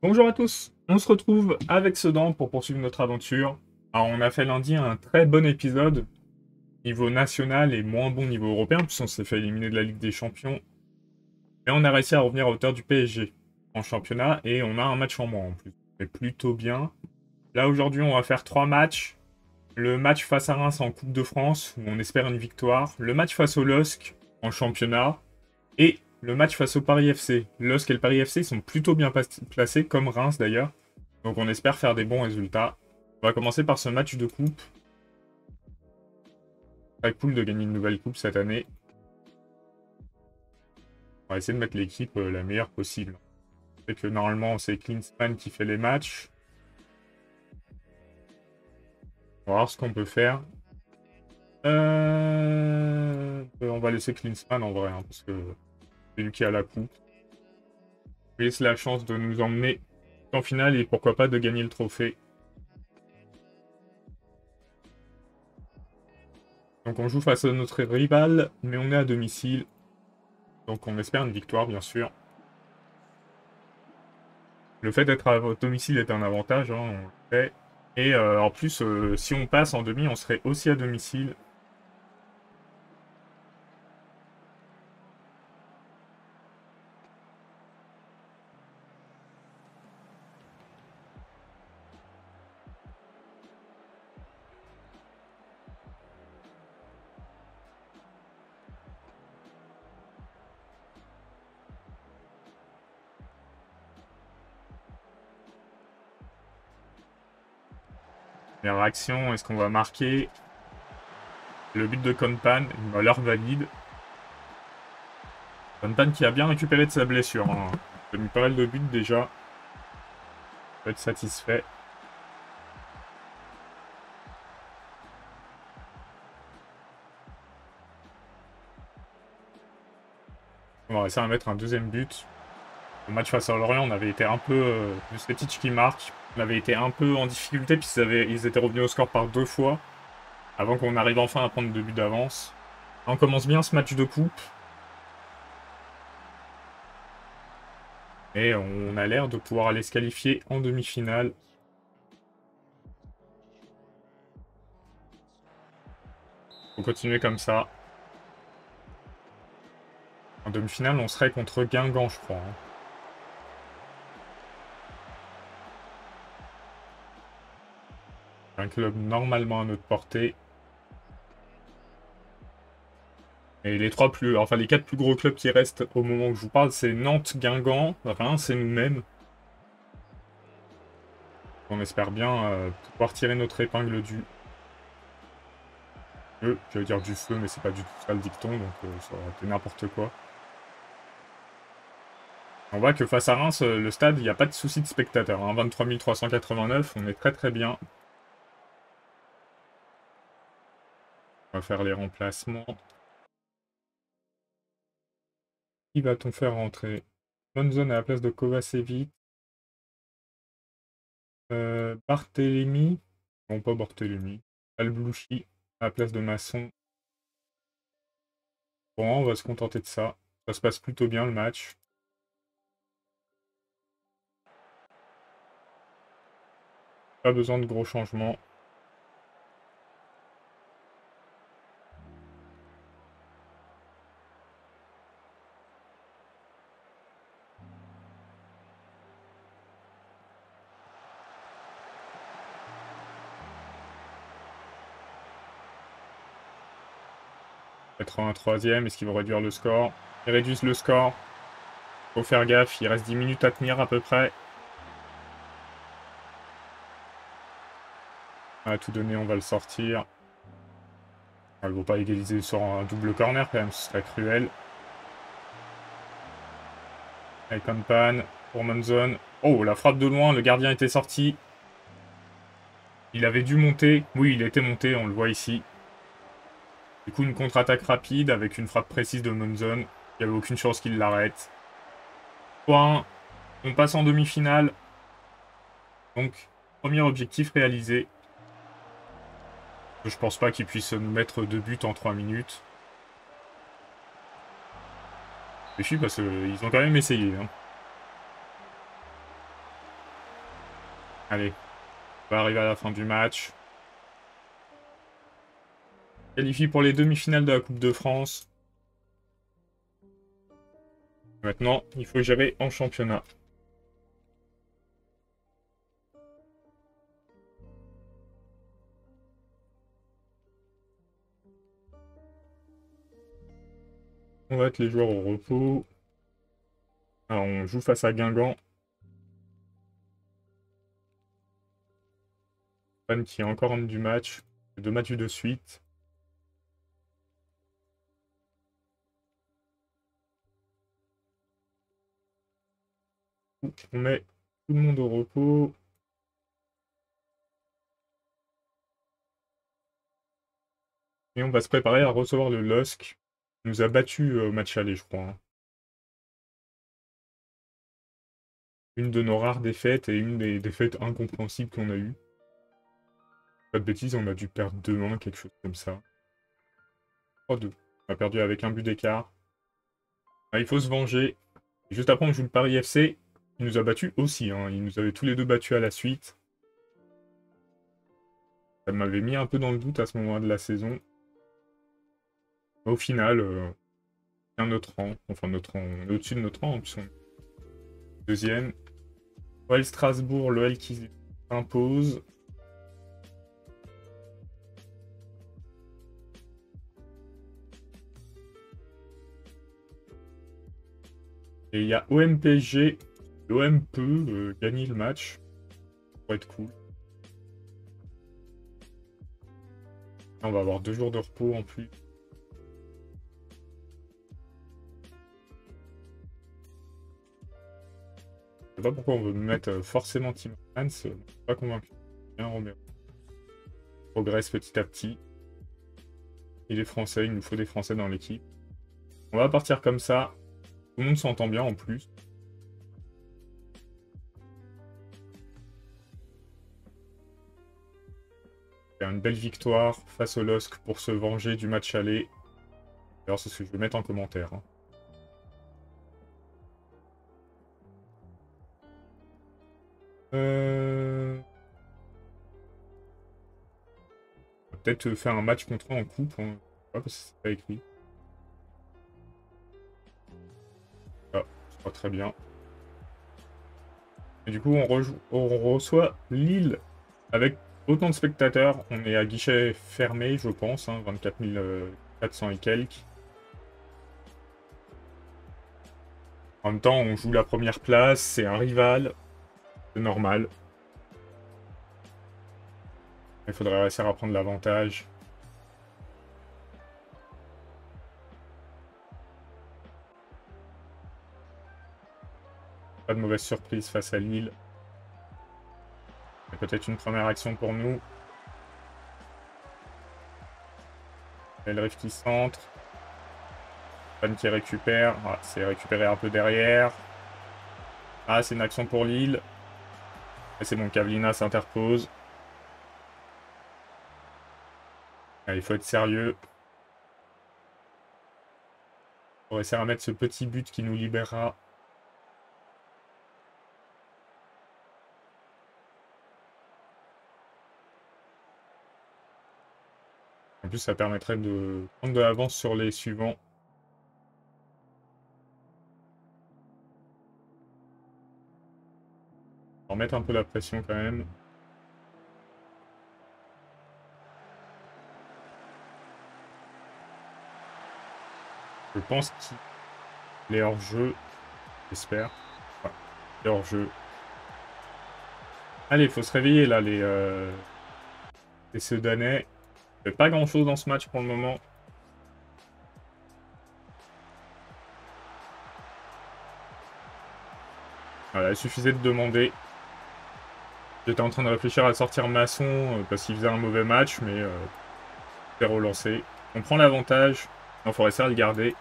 Bonjour à tous, on se retrouve avec Sedan pour poursuivre notre aventure. Alors on a fait lundi un très bon épisode, niveau national et moins bon niveau européen, puisqu'on s'est fait éliminer de la Ligue des Champions. Mais on a réussi à revenir à hauteur du PSG en championnat et on a un match en moins en plus. C'est plutôt bien. Là aujourd'hui on va faire 3 matchs. Le match face à Reims en Coupe de France, où on espère une victoire. Le match face au LOSC en championnat. Et le match face au Paris FC. LOSC et le Paris FC sont plutôt bien placés, comme Reims d'ailleurs. Donc on espère faire des bons résultats. On va commencer par ce match de coupe. Très cool de gagner une nouvelle coupe cette année. On va essayer de mettre l'équipe la meilleure possible. C'est que normalement c'est Klinsmann qui fait les matchs. On va voir ce qu'on peut faire. On va laisser Klinsmann en vrai, hein, parce que c'est lui qui a la coupe. Il laisse la chance de nous emmener en finale et pourquoi pas de gagner le trophée. Donc on joue face à notre rival, mais on est à domicile. Donc on espère une victoire, bien sûr. Le fait d'être à domicile est un avantage, hein, on le sait. Et en plus, si on passe en demi, on serait aussi à domicile. Première action, est-ce qu'on va marquer? Le but de Konpan, une valeur valide. Konpan qui a bien récupéré de sa blessure, hein. Il a mis pas mal de buts déjà. On peut être satisfait. On va réussir à mettre un deuxième but. Le match face à Lorient, on avait été un peu... Vucetic qui marque. On avait été un peu en difficulté, puis ils étaient revenus au score par 2 fois. Avant qu'on arrive enfin à prendre 2 buts d'avance. On commence bien ce match de coupe. Et on a l'air de pouvoir aller se qualifier en demi-finale. Faut continuer comme ça. En demi-finale, on serait contre Guingamp, je crois, hein. Un club normalement à notre portée. Et les les 4 plus gros clubs qui restent au moment où je vous parle, c'est Nantes, Guingamp, Reims et nous-mêmes. On espère bien pouvoir tirer notre épingle du feu. Je veux dire du feu, mais c'est pas du tout ça le dicton, donc ça aurait été n'importe quoi. On voit que face à Reims, le stade, il n'y a pas de souci de spectateurs, hein. 23 389, on est très très bien. On va faire les remplacements. Qui va-t-on faire rentrer? Monzon à la place de Kovacevic. Barthélemy. Non, pas Barthélemy. Alblouchi à la place de Masson. Bon, on va se contenter de ça. Ça se passe plutôt bien le match. Pas besoin de gros changements. – 83e, est-ce qu'ils vont réduire le score? Ils réduisent le score. Faut faire gaffe, il reste 10 minutes à tenir à peu près. À tout donner, on va le sortir. Ils ne vont pas égaliser sur un double corner quand même, ce serait cruel. Konpan pour Monzon. Oh, la frappe de loin, le gardien était sorti. Il avait dû monter. Oui, il était monté, on le voit ici. Du coup, une contre-attaque rapide avec une frappe précise de Monzon. Il n'y avait aucune chance qu'il l'arrête. 3-1. On passe en demi-finale. Donc, premier objectif réalisé. Je pense pas qu'ils puissent nous mettre 2 buts en 3 minutes. Je suis parce qu'ils ont quand même essayé, hein. Allez, on va arriver à la fin du match. Qualifie pour les demi-finales de la Coupe de France. Maintenant, il faut gérer en championnat. On va être les joueurs au repos. Alors, on joue face à Guingamp. Fan qui est encore en du match. 2 matchs de suite. On met tout le monde au repos. Et on va se préparer à recevoir le LOSC. Il nous a battu au match aller, je crois, hein. Une de nos rares défaites et une des défaites incompréhensibles qu'on a eues. Pas de bêtises, on a dû perdre 2-1, quelque chose comme ça. 3-2. On a perdu avec un but d'écart. Ah, il faut se venger. Et juste après, on joue le Paris FC. Il nous a battus aussi, hein. Il nous avait tous les deux battus à la suite. Ça m'avait mis un peu dans le doute à ce moment-là de la saison. Au final, un notre rang. Enfin, notre rang, on est au-dessus de notre rang, en plus on est deuxième. OL Strasbourg, l'OL qui s'impose. Et il y a OM-PSG. L'OM peut gagner le match. Ça pourrait être cool. Là, on va avoir 2 jours de repos en plus. Je sais pas pourquoi on veut mettre forcément Tim Hans. Je suis pas convaincu. Bien Romero. Progresse petit à petit. Il est français, il nous faut des Français dans l'équipe. On va partir comme ça. Tout le monde s'entend bien en plus. Faire une belle victoire face au LOSC pour se venger du match aller. D'ailleurs, c'est ce que je vais mettre en commentaire, hein. On va peut-être faire un match contre eux en coupe, hein. Je sais pas parce que c'est pas écrit. Ah, c'est pas très bien. Et du coup, on reçoit Lille avec autant de spectateurs. On est à guichet fermé, je pense, hein, 24 400 et quelques. En même temps, on joue la première place, c'est un rival, c'est normal. Il faudrait réussir à prendre l'avantage. Pas de mauvaise surprise face à Lille. C'est peut-être une première action pour nous. Elriff qui centre. Fan qui récupère. Ah, c'est récupéré un peu derrière. Ah, c'est une action pour Lille. Et c'est bon, Kavlina s'interpose. Ah, il faut être sérieux. On va essayer de mettre ce petit but qui nous libérera. En plus, ça permettrait de prendre de l'avance sur les suivants. On va remettre un peu la pression quand même. Je pense qu'il est hors-jeu. J'espère. Ouais, il est hors-jeu. Allez, il faut se réveiller là, les Sedanais. Il fait pas grand-chose dans ce match pour le moment. Voilà, il suffisait de demander. J'étais en train de réfléchir à sortir Masson parce qu'il faisait un mauvais match, mais c'est relancé. On prend l'avantage. Il faudrait essayer de le garder.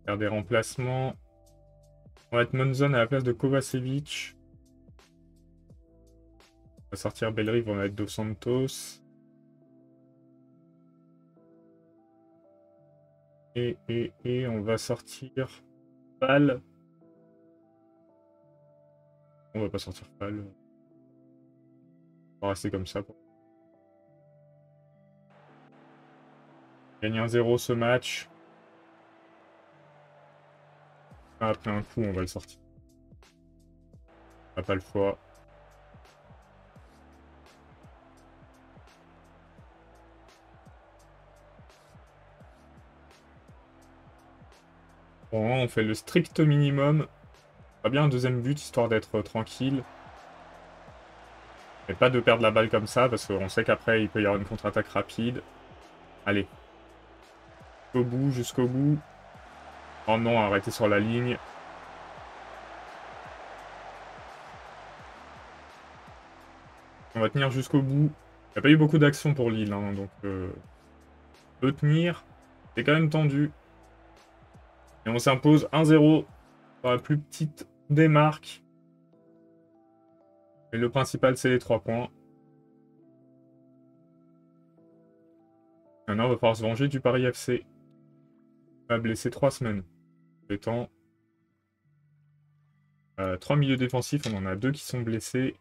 Faire des remplacements. On va mettre Monzon à la place de Kovacevic. On va sortir Bellerive, on va mettre Dos Santos. Et on va sortir Fall. On va pas sortir Fall. On va rester comme ça. Gagner 1-0 ce match. Après un coup, on va le sortir. On n'a pas le choix. Bon, on fait le strict minimum. Pas bien un deuxième but, histoire d'être tranquille. Mais pas de perdre la balle comme ça, parce qu'on sait qu'après, il peut y avoir une contre-attaque rapide. Allez. Jusqu'au bout, jusqu'au bout. Oh non, arrêtez sur la ligne. On va tenir jusqu'au bout. Il n'y a pas eu beaucoup d'actions pour Lille, hein, donc on peut tenir. C'est quand même tendu. Et on s'impose 1-0 dans la plus petite des marques. Et le principal, c'est les 3 points. Maintenant, on va pouvoir se venger du Paris FC. On va blesser 3 semaines. Étant 3 milieux défensifs, on en a 2 qui sont blessés.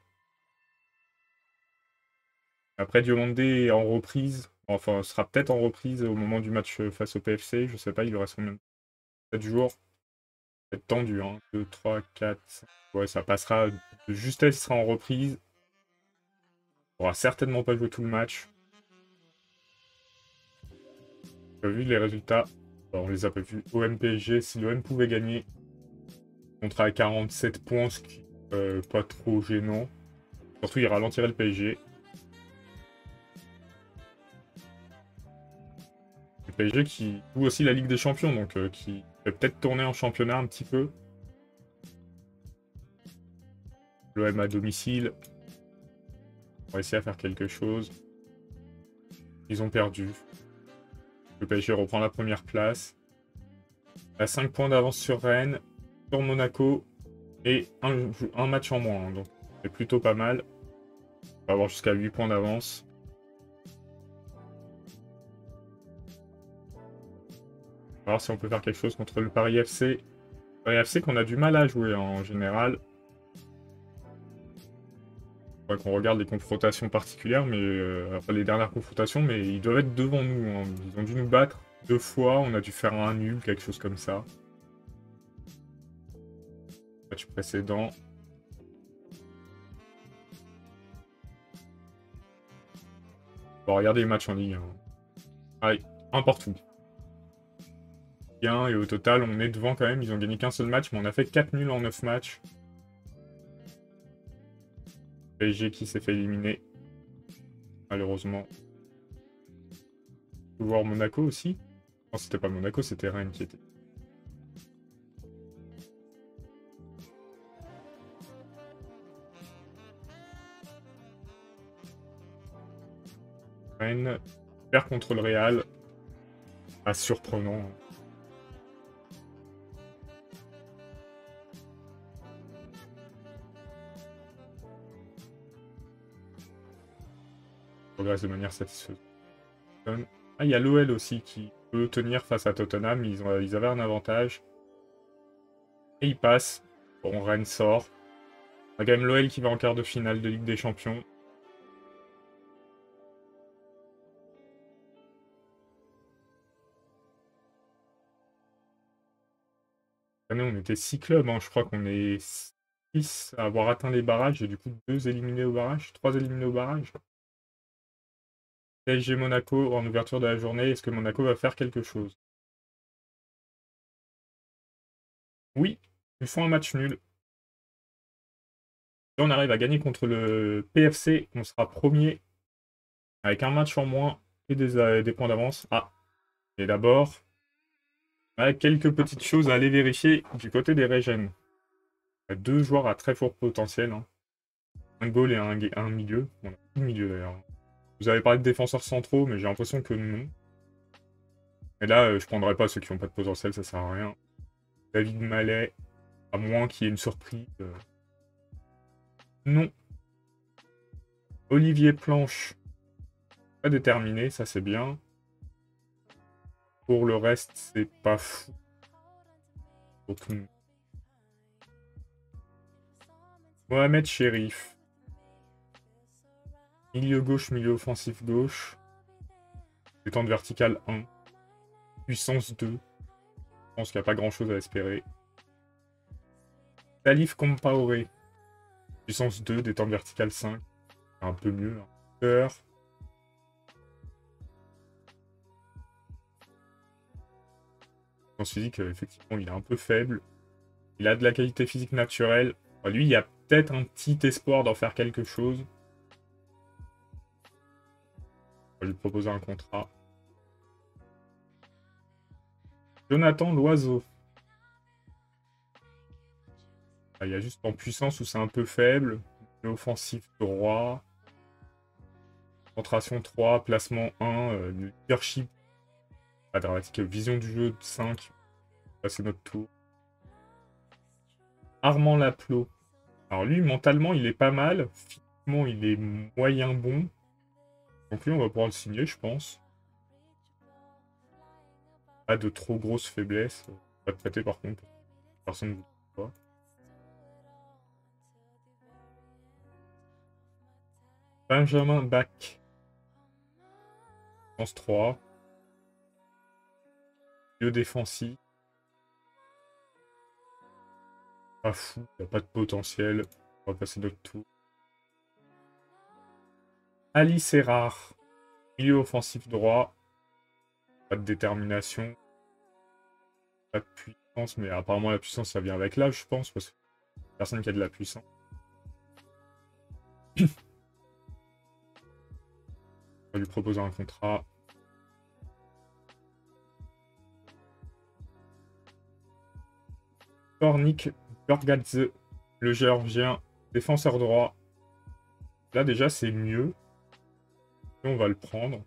Après, Diomandé est en reprise. Enfin, sera peut-être en reprise au moment du match face au PFC. Je sais pas, il lui reste combien de 7 jours. C'est tendu, hein. 2, 3, 4, 5. Ouais, ça passera de justesse, il sera en reprise. On aura certainement pas joué tout le match. On a vu les résultats. Bon, on les a pas vus. OM-PSG, si l'OM pouvait gagner, on sera à 47 points, ce qui est pas trop gênant. Surtout, il ralentirait le PSG. Le PSG qui joue aussi la Ligue des Champions, donc qui peut peut-être tourner en championnat un petit peu. L'OM à domicile. On va essayer à faire quelque chose. Ils ont perdu. Le PSG reprend la première place. À 5 points d'avance sur Rennes, sur Monaco et un match en moins. Hein, donc c'est plutôt pas mal. On va avoir jusqu'à 8 points d'avance. On va voir si on peut faire quelque chose contre le Paris FC. Paris FC qu'on a du mal à jouer en général. Il faudrait qu'on regarde les confrontations particulières, mais enfin, les dernières confrontations, mais ils doivent être devant nous. Hein. Ils ont dû nous battre 2 fois, on a dû faire un nul, quelque chose comme ça. Match précédent. On va regarder les matchs en Ligue 1. Allez, un partout. Bien, et au total, on est devant quand même. Ils ont gagné qu'un seul match, mais on a fait 4 nuls en 9 matchs. PSG qui s'est fait éliminer. Malheureusement. On peut voir Monaco aussi. Non, c'était pas Monaco, c'était Rennes qui était. Rennes perd contre le Real. Pas surprenant. Progresse de manière satisfaisante. Ah, il y a l'OL aussi qui peut tenir face à Tottenham. Ils avaient un avantage. Et ils passent. Bon, Rennes sort. On a quand même l'OL qui va en quart de finale de Ligue des Champions. Cette année, on était 6 clubs. Hein. Je crois qu'on est 6 à avoir atteint les barrages. Et du coup, 2 éliminés au barrage. 3 éliminés au barrage. PSG Monaco en ouverture de la journée. Est-ce que Monaco va faire quelque chose? Oui, ils font un match nul. Si on arrive à gagner contre le PFC, on sera premier avec un match en moins et des points d'avance. Ah, et d'abord, quelques petites choses à aller vérifier du côté des Régènes. Il y a 2 joueurs à très fort potentiel. Hein. Un goal et un milieu. On a plus de milieu d'ailleurs. Vous avez parlé de défenseurs centraux, mais j'ai l'impression que non. Et là, je prendrai pas ceux qui n'ont pas de potentiel, ça sert à rien. David Mallet, à moins qu'il y ait une surprise. Non. Olivier Planche, pas déterminé, ça c'est bien. Pour le reste, c'est pas fou. Donc, Mohamed Chérif. Milieu gauche, milieu offensif gauche. Détente verticale 1. Puissance 2. Je pense qu'il n'y a pas grand chose à espérer. Salif Compaoré. Puissance 2, détente verticale 5. Un peu mieux. Peur. Puissance physique, effectivement, il est un peu faible. Il a de la qualité physique naturelle. Enfin, lui, il y a peut-être un petit espoir d'en faire quelque chose. On va lui proposer un contrat. Jonathan Loiseau. Il y a juste en puissance où c'est un peu faible. Offensif droit. Concentration 3, placement 1, leadership. Pas dramatique. Vision du jeu 5. C'est notre tour. Armand Laplot. Alors lui, mentalement, il est pas mal. Physiquement, il est moyen bon. Donc lui, on va pouvoir le signer, je pense. Pas de trop grosses faiblesses. Pas de prêter, par contre. Personne ne vous dit pas. Benjamin Bach. Pense 3. Milieu défensif. Pas fou, il n'y a pas de potentiel. On va passer notre tour. Ali Serrar. Milieu offensif droit. Pas de détermination. Pas de puissance, mais apparemment la puissance ça vient avec l'âge, je pense, parce que personne qui a de la puissance. On va lui proposer un contrat. Tornik Burgadze, le géorgien, défenseur droit. Là déjà c'est mieux. Et on va le prendre.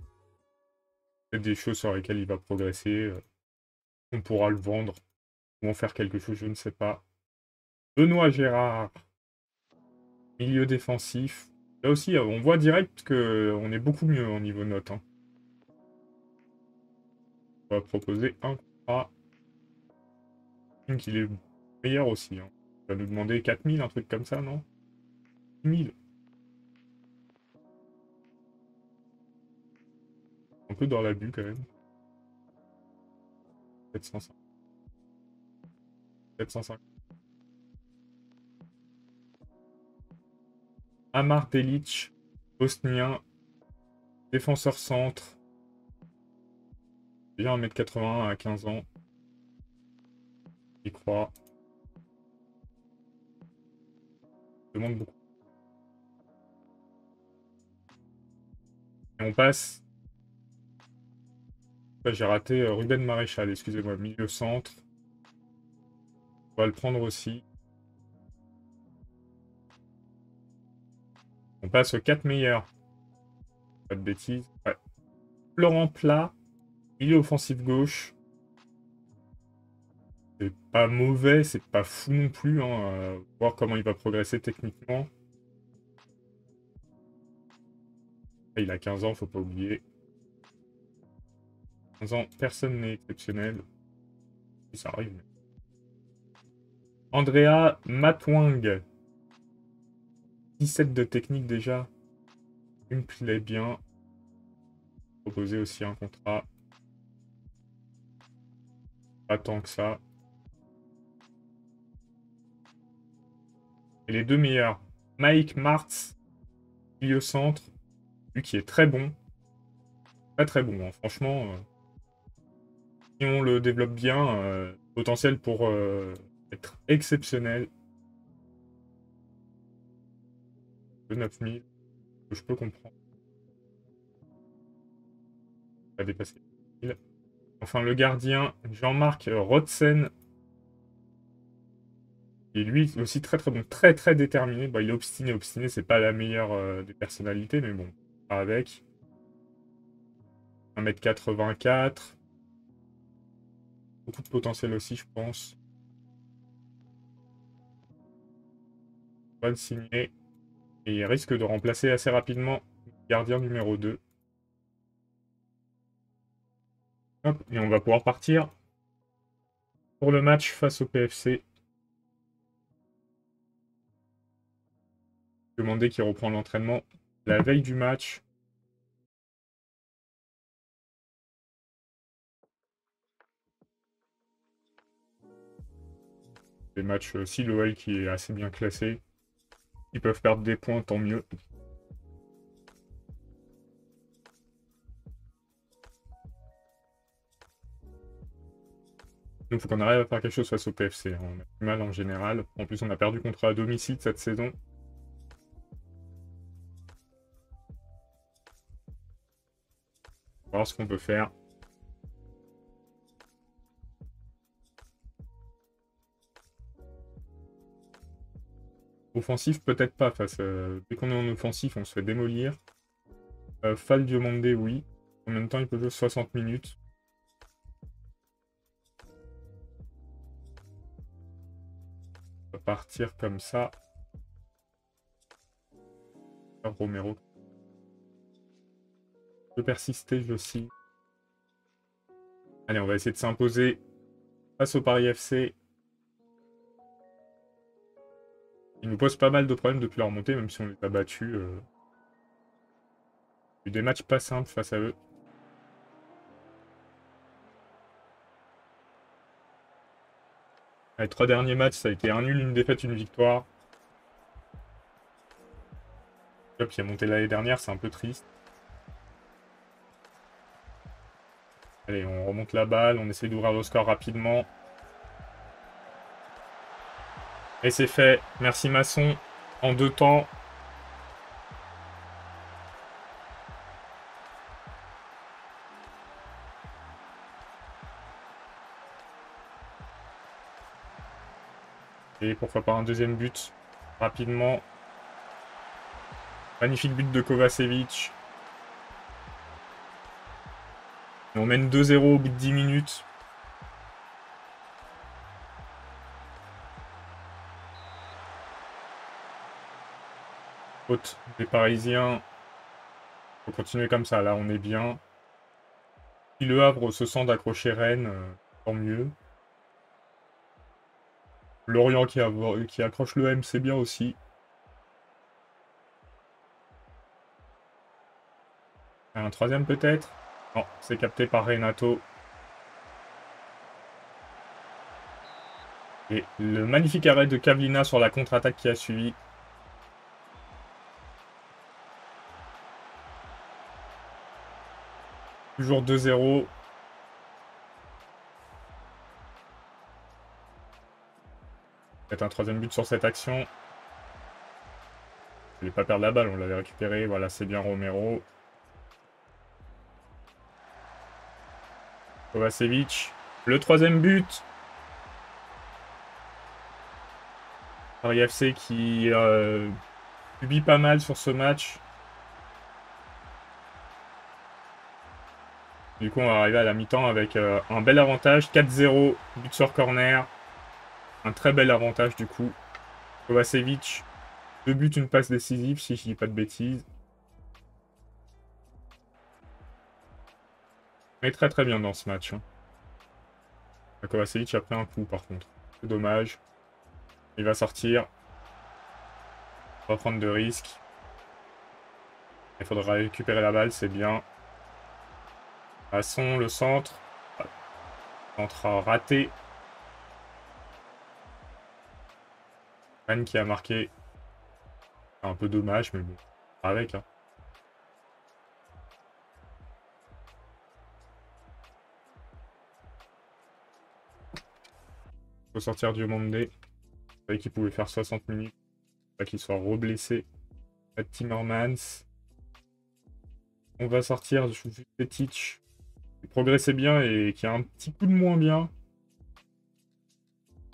Peut-être des choses sur lesquelles il va progresser. On pourra le vendre. Ou en faire quelque chose, je ne sais pas. Benoît Gérard. Milieu défensif. Là aussi, on voit direct qu'on est beaucoup mieux au niveau note. Hein. On va proposer un contrat. Il est meilleur aussi. Hein. Il va nous demander 4000, un truc comme ça, non? 1000. Un peu dans l'abus quand même. 750. 750. Amar Delic, bosnien, défenseur centre. Déjà 1m81 à 15 ans. Il croit. Demande beaucoup. Et on passe. J'ai raté Ruben Maréchal, excusez-moi, milieu centre. On va le prendre aussi. On passe aux 4 meilleurs. Pas de bêtises. Ouais. Florent Plat, milieu offensif gauche. C'est pas mauvais, c'est pas fou non plus. Hein. Voir comment il va progresser techniquement. Il a 15 ans, faut pas oublier. 15 ans, personne n'est exceptionnel. Ça arrive. Mais... Andrea Matwang. 17 de technique déjà. Il me plaît bien. Proposer aussi un contrat. Pas tant que ça. Et les deux meilleurs. Mike Martz, milieu centre. Lui qui est très bon. Très très bon, hein. Franchement. Si on le développe bien, potentiel pour être exceptionnel. De 9000. Je peux comprendre. Va dépasser 1000. Enfin, le gardien, Jean-Marc Rotzen. Et lui aussi très très bon, très très déterminé. Bon, il est obstiné, c'est pas la meilleure des personnalités, mais bon, pas avec. 1m84. Beaucoup de potentiel aussi, je pense. On va le signer. Et il risque de remplacer assez rapidement le gardien numéro 2. Hop, et on va pouvoir partir pour le match face au PFC. Demander qui reprend l'entraînement la veille du match. Des matchs, si l'OL qui est assez bien classé, ils peuvent perdre des points, tant mieux. Donc il faut qu'on arrive à faire quelque chose face au PFC. Hein. On a du mal en général. En plus, on a perdu contre à domicile cette saison. On va voir ce qu'on peut faire. Offensif, peut-être pas. Dès qu'on est en offensif, on se fait démolir. Fall Diomandé, oui. En même temps, il peut jouer 60 minutes. On va partir comme ça. Romero. Je persister, je aussi. Allez, on va essayer de s'imposer face au Paris FC. Ils nous posent pas mal de problèmes depuis leur montée, même si on les a battus. Il y a eu des matchs pas simples face à eux. Les 3 derniers matchs, ça a été un nul, une défaite, une victoire. Le club qui a monté l'année dernière, c'est un peu triste. Allez, on remonte la balle, on essaie d'ouvrir le score rapidement. Et c'est fait. Merci Masson. En 2 temps. Et pourquoi pas un deuxième but. Rapidement. Magnifique but de Kovacevic. Et on mène 2-0 au bout de 10 minutes. Faute des Parisiens. Faut continuer comme ça, là on est bien. Si le Havre se sent d'accrocher Rennes, tant mieux. Lorient qui accroche le M, c'est bien aussi. Un troisième peut-être? Non, c'est capté par Renato. Et le magnifique arrêt de Cavlina sur la contre-attaque qui a suivi. Toujours 2-0. Peut-être un troisième but sur cette action. Je ne voulais pas perdre la balle, on l'avait récupéré. Voilà, c'est bien Romero. Kovacevic. Le troisième but. Paris FC qui subit pas mal sur ce match. Du coup, on va arriver à la mi-temps avec un bel avantage. 4-0, but sur corner. Un très bel avantage du coup. Kovacevic, 2 buts, une passe décisive, si je dis pas de bêtises. Mais très très bien dans ce match. Hein. Kovacevic a pris un coup par contre. C'est dommage. Il va sortir. On va prendre de risques. Il faudra récupérer la balle, c'est bien. Masson, le centre. Centre raté. Anne qui a marqué. Un peu dommage, mais bon. Avec. Hein. Faut sortir du Monday. Je savais qu'il pouvait faire 60 minutes. Pas qu'il soit reblessé. Pas de Timmermans. On va sortir Petic. Qui progressait bien et qui a un petit coup de moins bien.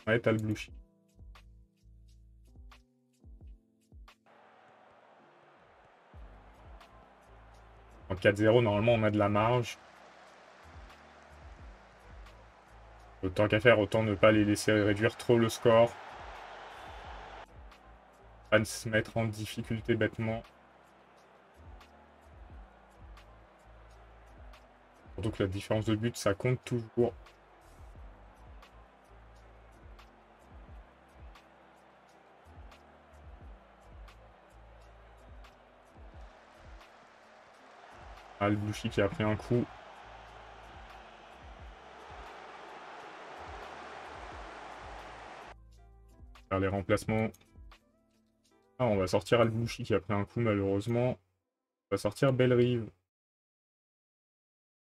Ouais, t'as le Bluchy. En 4-0, normalement, on a de la marge. Autant qu'à faire, autant ne pas les laisser réduire trop le score. Pas se mettre en difficulté bêtement. Surtout que la différence de but, ça compte toujours. Ah, le Bouchy qui a pris un coup. Faire les remplacements. Ah, on va sortir Al-Bouchy qui a pris un coup malheureusement. On va sortir Bellerive.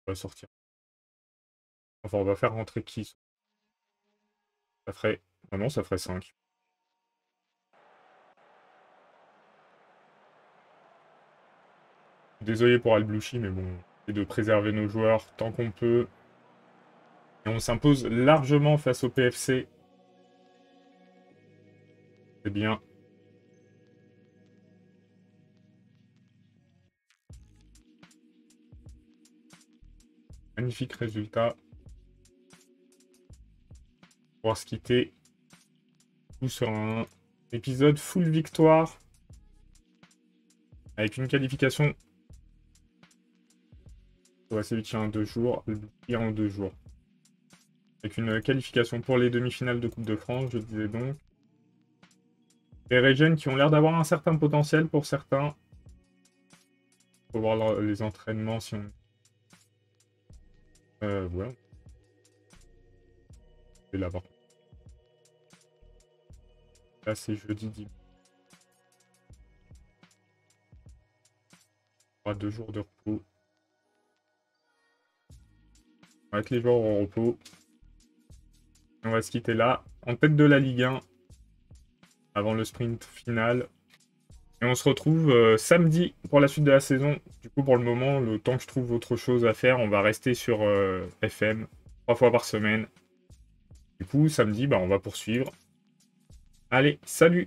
On va sortir. Enfin, on va faire rentrer qui? Ça ferait. Ah non, ça ferait 5. Désolé pour Al-Bouchy, mais bon, c'est de préserver nos joueurs tant qu'on peut. Et on s'impose largement face au PFC. C'est bien. Magnifique résultat. On va se quitter tout sur un épisode full victoire. Avec une qualification. Ouais, c'est lui qui a en 2 jours. Il en 2 jours. Avec une qualification pour les demi-finales de Coupe de France, je disais donc. Des Régènes qui ont l'air d'avoir un certain potentiel pour certains. Faut voir les entraînements si on... ouais. Je vais l'avoir. Là, c'est jeudi 10. On aura 2 jours de repos. On va mettre les joueurs au repos. On va se quitter là, en tête de la Ligue 1, avant le sprint final. Et on se retrouve samedi pour la suite de la saison. Du coup, pour le moment, le temps que je trouve autre chose à faire, on va rester sur FM, 3 fois par semaine. Du coup, samedi, bah, on va poursuivre. Allez, salut!